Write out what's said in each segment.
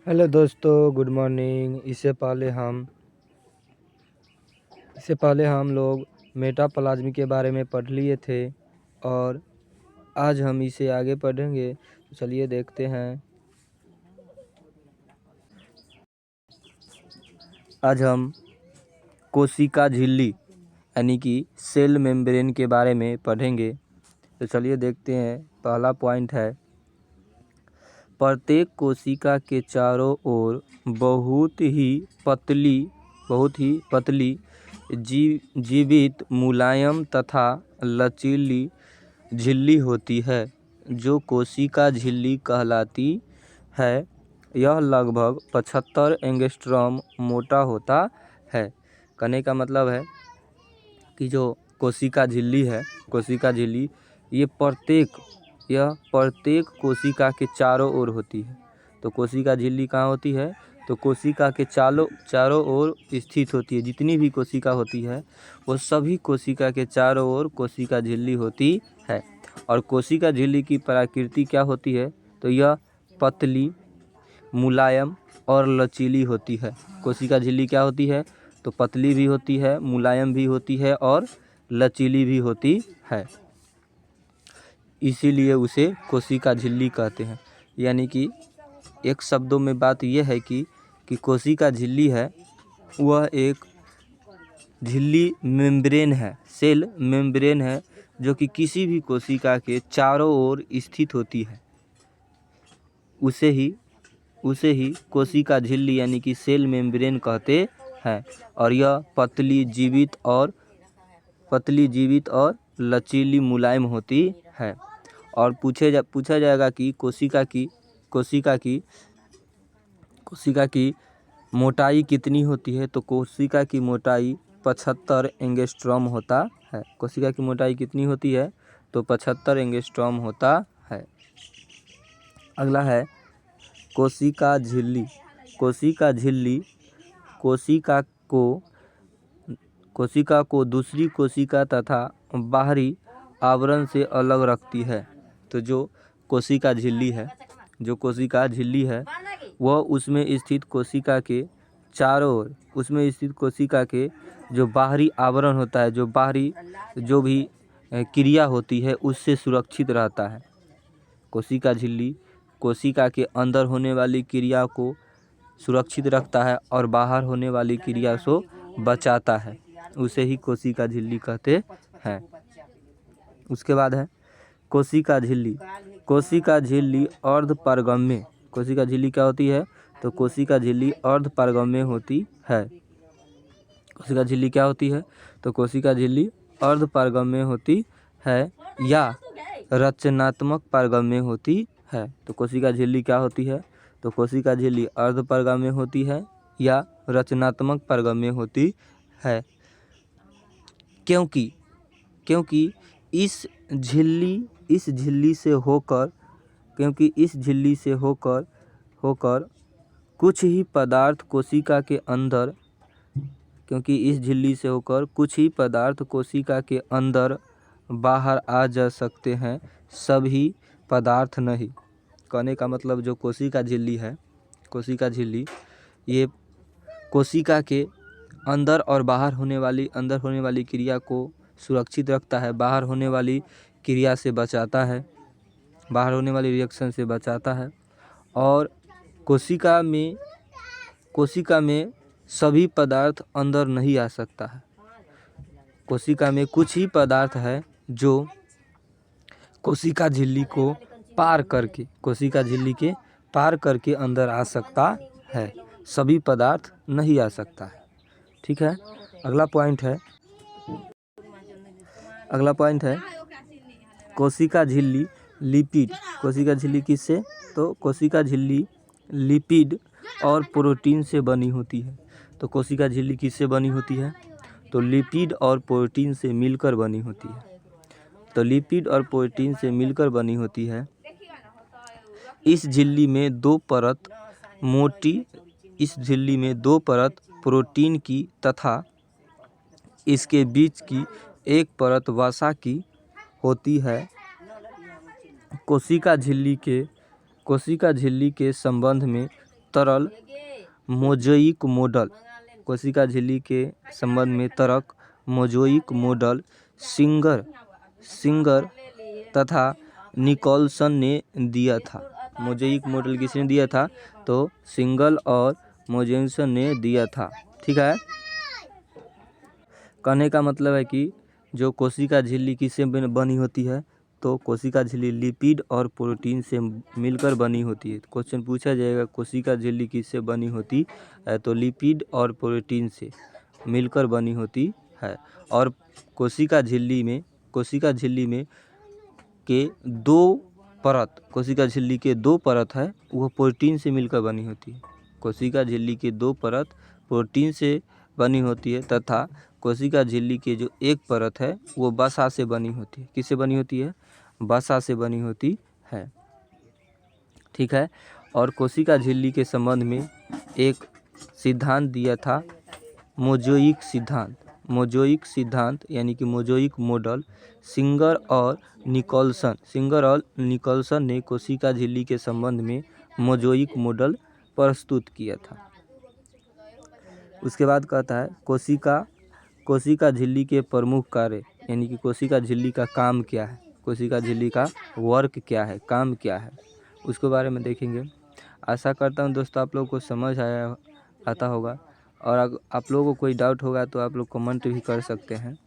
Hello दोस्तों, good morning. इससे पहले हम लोग मेटाप्लाज्मी के बारे में पढ़ लिए थे और आज हम इसे आगे पढ़ेंगे। तो चलिए देखते हैं। आज हम कोशिका झिल्ली यानी कि सेल मेम्ब्रेन के बारे में पढ़ेंगे। तो चलिए देखते हैं। पहला पॉइंट है, प्रत्येक कोशिका के चारों ओर बहुत ही पतली जीवित मुलायम तथा लचीली झिल्ली होती है जो कोशिका झिल्ली कहलाती है। यह लगभग 75 एंगस्ट्रॉम मोटा होता है। कहने का मतलब है कि जो कोशिका झिल्ली ये प्रत्येक कोशिका के चारों ओर होती है। तो कोशिका झिल्ली कहाँ होती है? तो कोशिका के चारों ओर स्थित होती है। जितनी भी कोशिका होती है वो सभी कोशिका के चारों ओर कोशिका झिल्ली होती है। और कोशिका झिल्ली की प्रकृति क्या होती है? तो यह पतली, मुलायम और लचीली होती है। कोशिका झिल्ली क्या होती है? तो पतली भी होती है, मुलायम भी होती है और लचीली भी होती है। इसीलिए उसे कोशिका झिल्ली कहते हैं। यानी कि एक शब्दों में बात यह है कि कोशिका झिल्ली है वह एक झिल्ली मेम्ब्रेन है, सेल मेम्ब्रेन है, जो कि किसी भी कोशिका के चारों ओर स्थित होती है। उसे ही कोशिका झिल्ली यानी कि सेल मेम्ब्रेन कहते हैं। और यह पतली जीवित और लचीली मुलायम होती है। और पूछा जाएगा कि कोशिका की मोटाई कितनी होती है? तो कोशिका की मोटाई 75 एंगस्ट्रॉम होता है। कोशिका की मोटाई कितनी होती है? तो 75 एंगस्ट्रॉम होता है। अगला है कोशिका झिल्ली। कोशिका को दूसरी कोशिका तथा बाहरी आवरण से अलग रखती है। तो जो कोशिका झिल्ली है वह उसमें स्थित कोशिका के चारों ओर, उसमें स्थित कोशिका के जो बाहरी आवरण होता है, जो भी क्रिया होती है उससे सुरक्षित रहता है। कोशिका झिल्ली कोशिका के अंदर होने वाली क्रिया को सुरक्षित रखता है और बाहर होने वाली क्रिया को बचाता है। उसे ही कोशिका झिल्ली कहते हैं। उसके बाद है कोशिका झिल्ली अर्धपारगम्य। कोशिका झिल्ली क्या होती है? तो कोशिका झिल्ली अर्धपारगम्य होती है। कोशिका झिल्ली क्या होती है? तो कोशिका झिल्ली अर्धपारगम्य होती है या रचनात्मक पारगम्य होती है। तो कोशिका झिल्ली क्या होती है? तो कोशिका झिल्ली अर्धपारगम्य होती है या रचनात्मक पारगम्य होती है। क्योंकि इस झिल्ली से होकर कुछ ही पदार्थ कोशिका के अंदर बाहर आ जा सकते हैं, सभी पदार्थ नहीं। कहने का मतलब जो कोशिका झिल्ली ये कोशिका के अंदर और बाहर होने वाली क्रिया को सुरक्षित रखता है, बाहर होने वाली क्रिया से बचाता है, बाहर होने वाली रिएक्शन से बचाता है। और कोशिका में सभी पदार्थ अंदर नहीं आ सकता है। कोशिका में कुछ ही पदार्थ है जो कोशिका झिल्ली के पार करके अंदर आ सकता है, सभी पदार्थ नहीं आ सकता है। ठीक है। अगला पॉइंट है कोशिका झिल्ली लिपिड। कोशिका झिल्ली किससे? तो कोशिका झिल्ली लिपिड और प्रोटीन से बनी होती है। तो कोशिका झिल्ली किससे बनी होती है? तो लिपिड और प्रोटीन से मिलकर बनी होती है। इस झिल्ली में दो परत प्रोटीन की तथा इसके बीच की एक परत वसा की होती है। कोशिका झिल्ली के संबंध में तरल मोज़ेइक मॉडल, कोशिका झिल्ली के संबंध में तर्क मोज़ेइक मॉडल सिंगर तथा निकोल्सन ने दिया था। मोज़ेइक मॉडल किसने दिया था? तो सिंगल और मोजेंसन ने दिया था। ठीक है, कहने का मतलब है कि जो कोशिका झिल्ली किससे बनी होती है? तो कोशिका झिल्ली लिपिड और प्रोटीन से मिलकर बनी होती है। क्वेश्चन पूछा जाएगा कोशिका झिल्ली किससे बनी होती है? तो लिपिड और प्रोटीन से मिलकर बनी होती है। और कोशिका झिल्ली में के दो परत, कोशिका झिल्ली के दो परत है वो प्रोटीन से मिलकर बनी होती है। कोशिका झिल्ली के दो परत प्रोटीन से बनी होती है तथा कोशिका झिल्ली की जो एक परत है वो वसा से बनी होती है। किससे बनी होती है? वसा से बनी होती है। ठीक है, और कोशिका झिल्ली के संबंध में एक सिद्धांत दिया था मोज़ेइक सिद्धांत यानी कि मोज़ेइक मॉडल सिंगर और निकोल्सन ने कोशिका झिल्ली के संबंध में मोज़ेइक मॉडल प्रस्तुत किया था। उसके बाद कहता है कोशिका झिल्ली के प्रमुख कार्य यानी कि कोशिका झिल्ली का काम क्या है, कोशिका झिल्ली का वर्क क्या है, काम क्या है, उसके बारे में देखेंगे। आशा करता हूँ दोस्तों आप लोगों को समझ आता होगा, और आप लोगों को कोई डाउट होगा तो आप लोग कमेंट भी कर सकते हैं।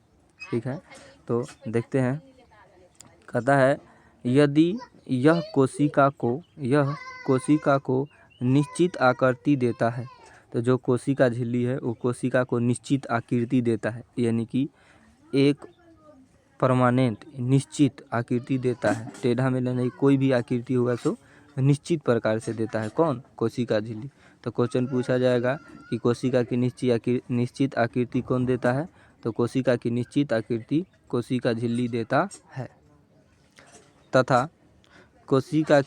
ठीक है, तो देखते हैं। कहता है यदि यह कोशिका को निश्चित आकृति देता है, तो जो कोशिका झिल्ली है वो कोशिका को निश्चित आकृति देता है, यानी कि एक परमानेंट निश्चित आकृति देता है। टेढ़ा मेढ़ा नहीं, कोई भी आकृति होगा सो निश्चित प्रकार से देता है। कौन? कोशिका झिल्ली। तो क्वेश्चन पूछा जाएगा कि कोशिका की निश्चित आकृति कौन देता है? तो कोशिका की निश्चित आकृति कोशिका झिल्ली देता है तथा कोशिका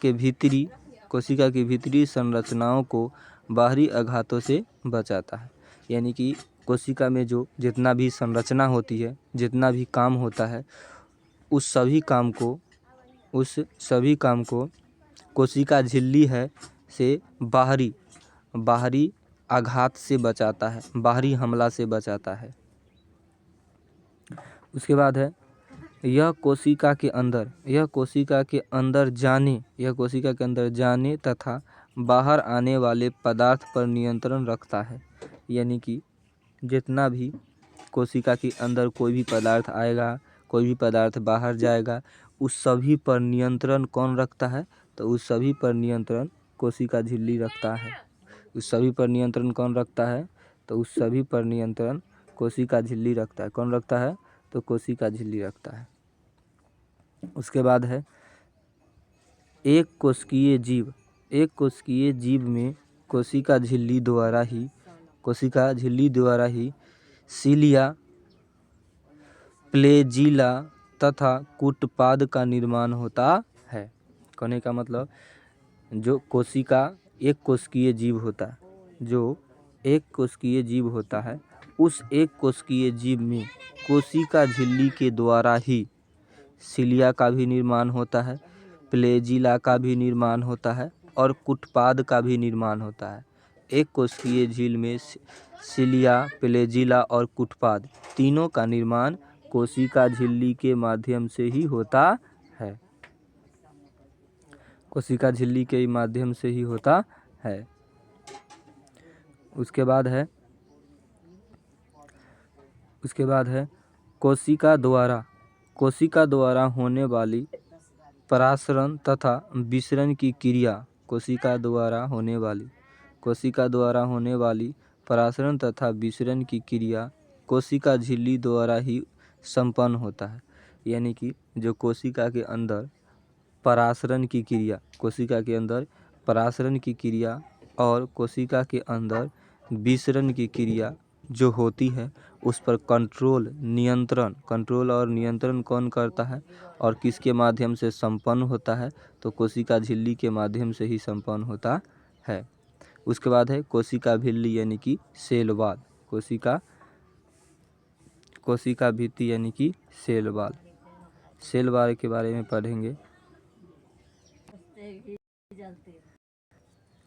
की भीतरी संरचनाओं को बाहरी आघातों से बचाता है। यानी कि कोशिका में जो जितना भी संरचना होती है, जितना भी काम होता है, उस सभी काम को कोशिका झिल्ली है से बाहरी आघात से बचाता है, बाहरी हमला से बचाता है। उसके बाद है यह कोशिका के अंदर जाने तथा बाहर आने वाले पदार्थ पर नियंत्रण रखता है। यानी कि जितना भी कोशिका के अंदर कोई भी पदार्थ आएगा, कोई भी पदार्थ बाहर जाएगा, उस सभी पर नियंत्रण कौन रखता है? तो उस सभी पर नियंत्रण कोशिका झिल्ली रखता है। उस सभी पर नियंत्रण कौन रखता है? तो उस सभी पर नियंत्रण कोशिका झिल्ली रखता है। कौन रखता है? तो कोशिका झिल्ली रखता है। उसके बाद है एक कोशिकीय जीव में कोशिका झिल्ली द्वारा ही सीलिया, फ्लैजिला तथा कूटपाद का निर्माण होता है। कहने का मतलब जो एक कोशिकीय जीव होता है, उस एक कोशिकीय जीव में कोशिका झिल्ली के द्वारा ही सीलिया का भी निर्माण होता है, फ्लैजिला का भी निर्माण होता है और कूटपाद का भी निर्माण होता है। एक कोशिकीय झिल्ली में सीलिया, फ्लैजिला और कूटपाद तीनों का निर्माण कोशिका झिल्ली के माध्यम से ही होता है। कोशिका झिल्ली के माध्यम से ही होता है। उसके बाद है कोशिका द्वारा होने वाली परासरण तथा विसरण की क्रिया। कोशिका द्वारा होने वाली परासरण तथा विसरण की क्रिया कोशिका झिल्ली द्वारा ही संपन्न होता है। यानी कि जो कोशिका के अंदर परासरण की क्रिया और कोशिका के अंदर विसरण की क्रिया जो होती है, उस पर कंट्रोल और नियंत्रण कौन करता है और किसके माध्यम से संपन्न होता है? तो कोशिका झिल्ली के माध्यम से ही संपन्न होता है। उसके बाद है कोशिका भित्ति यानी कि सेल वॉल। कोशिका भित्ति यानी कि सेल वॉल के बारे में पढ़ेंगे।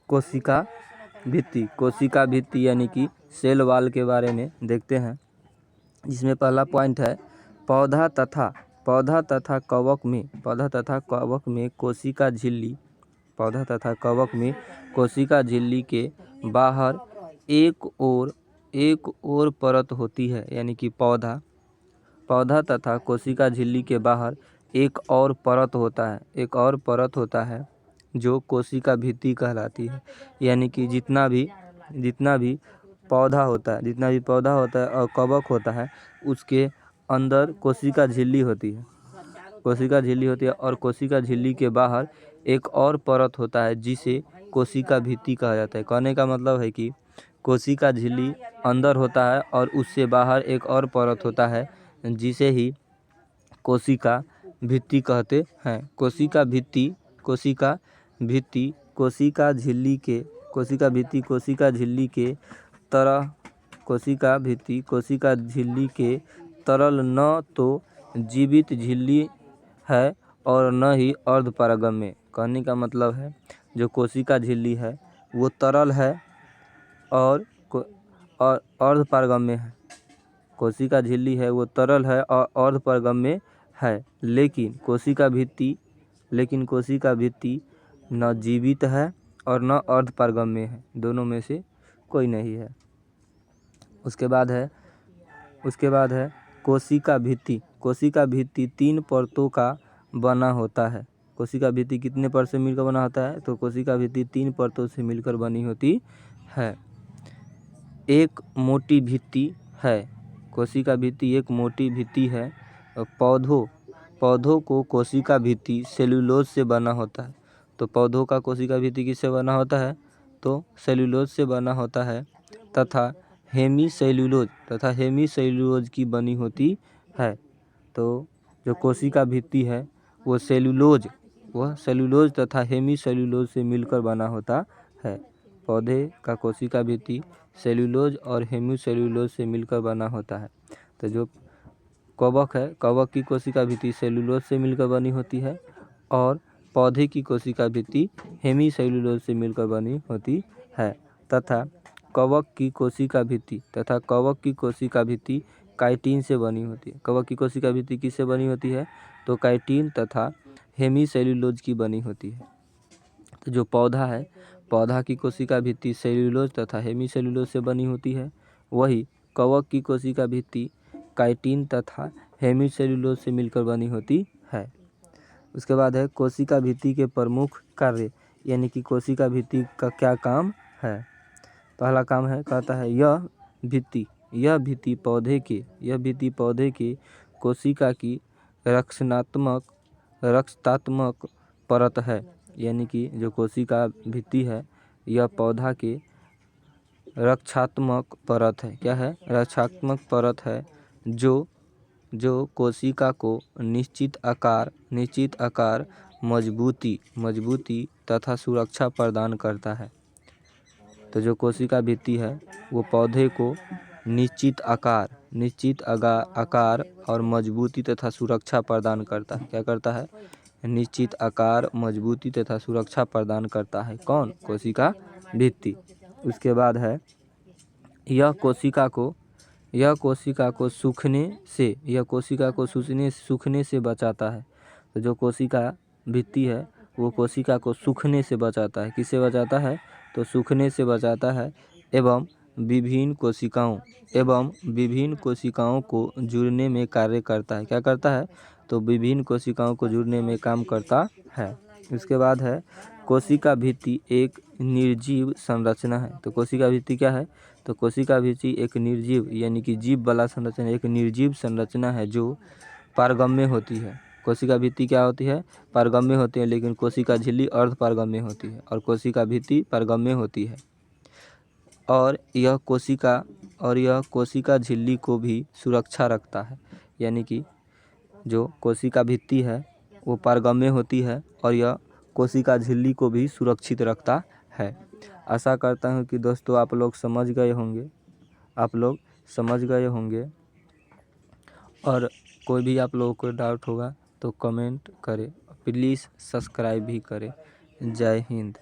कोशिका भित्ति, कोशिका भित्ति यानी कि सेल वाल के बारे में देखते हैं, जिसमें पहला पॉइंट है पौधा तथा कवक में कोशिका झिल्ली। पौधा तथा कवक में कोशिका झिल्ली के बाहर एक और परत होती है, यानी कि पौधा तथा कोशिका झिल्ली के बाहर एक और परत होता है जो कोशिका भित्ति कहलाती है। यानी कि जितना भी पौधा होता है और कवक होता है, उसके अंदर कोशिका झिल्ली होती है और कोशिका झिल्ली के बाहर एक और परत होता है जिसे कोशिका भित्ति कहा जाता है। कहने का मतलब है कि कोशिका झिल्ली अंदर होता है और उससे बाहर एक और परत होता है जिसे ही कोशिका भित्ति कहते हैं। कोशिका भित्ति कोशिका झिल्ली के तरल न तो जीवित झिल्ली है और न ही अर्धपारगम्य। कहने का मतलब है जो कोशिका झिल्ली है वो तरल है और अर्धपारगम्य है। कोशिका झिल्ली है वो तरल है और अर्धपारगम्य है, लेकिन कोशिका भित्ति न जीवित है और न अर्धपारगम्य है, दोनों में से कोई नहीं है। उसके बाद है कोशिका भित्ति 3 परतों का बना होता है। कोशिका भित्ति कितने परत से मिलकर बना होता है? तो कोशिका भित्ति 3 परतों से मिलकर बनी होती है। एक मोटी भित्ति है। कोशिका भित्ति एक मोटी भित्ति है। पौधों को कोशिका भित्ति सेलुलोज से बना होता है। तो पौधों का कोशिका भित्ति किससे बना होता है? तो सेलुलोज से बना होता है तथा हेमी सेलुलोज की बनी होती है। तो जो कोशिका भित्ति है वो सेलुलोज तथा हेमी सेलुलोज से मिलकर बना होता है। पौधे का कोशिका भित्ति सेलुलोज और हेमी सेलुलोज से मिलकर बना होता है। तो जो कवक की कोशिका भित्ति सेलुलोज से मिलकर बनी होती है और पौधे की कोशिका भित्ति हेमी सेलुलोज से मिलकर बनी होती है तथा कवक की कोशिका भित्ति काइटिन से बनी होती है। कवक की कोशिका भित्ति किससे बनी होती है? तो काइटिन तथा हेमी सेलुलोज की बनी होती है। तो जो पौधा की कोशिका भित्ति सेलुलोज तथा हेमी सेलुलोज से बनी होती है, वही कवक की कोशिका भित्ति काइटिन तथा हेमी सेलुलोज से मिलकर बनी होती है। उसके बाद है कोशिका भित्ति के प्रमुख कार्य, यानी कि कोशिका भित्ति का क्या काम है। पहला काम है, कहता है यह भित्ति पौधे के कोशिका की रक्षात्मक परत है। यानी कि जो कोशिका भित्ति है यह पौधा के रक्षात्मक परत है। क्या है? रक्षात्मक परत है जो कोशिका को निश्चित आकार, मजबूती तथा सुरक्षा प्रदान करता है। तो जो कोशिका भित्ति है वो पौधे को निश्चित आकार और मजबूती तथा सुरक्षा प्रदान करता है। क्या करता है? निश्चित आकार, मजबूती तथा सुरक्षा प्रदान करता है। कौन? कोशिका भित्ति। उसके बाद है यह कोशिका को सूखने से बचाता है। तो जो कोशिका भित्ति है वो कोशिका को सूखने से बचाता है। किससे बचाता है? तो सूखने से बचाता है एवं विभिन्न कोशिकाओं को जुड़ने में कार्य करता है। क्या करता है? तो विभिन्न कोशिकाओं को जुड़ने में काम करता है। उसके बाद है कोशिका भित्ति एक निर्जीव संरचना है। तो कोशिका भित्ति क्या है? तो कोशिका भित्ति एक निर्जीव यानी कि जीव वाला संरचना, एक निर्जीव संरचना है जो पारगम्य होती है। कोशिका भित्ति क्या होती है? पारगम्य होती है, लेकिन कोशिका झिल्ली अर्धपारगम्य होती है और कोशिका भित्ति पारगम्य होती है। और यह कोशिका झिल्ली को भी सुरक्षा रखता है। यानी कि जो कोशिका भित्ति है वो पारगम्य होती है और यह कोशिका झिल्ली को भी सुरक्षित रखता है। आशा करता हूँ कि दोस्तों आप लोग समझ गए होंगे और कोई भी आप लोगों को डाउट होगा तो कमेंट करें, प्लीज़ सब्सक्राइब भी करें। जय हिंद।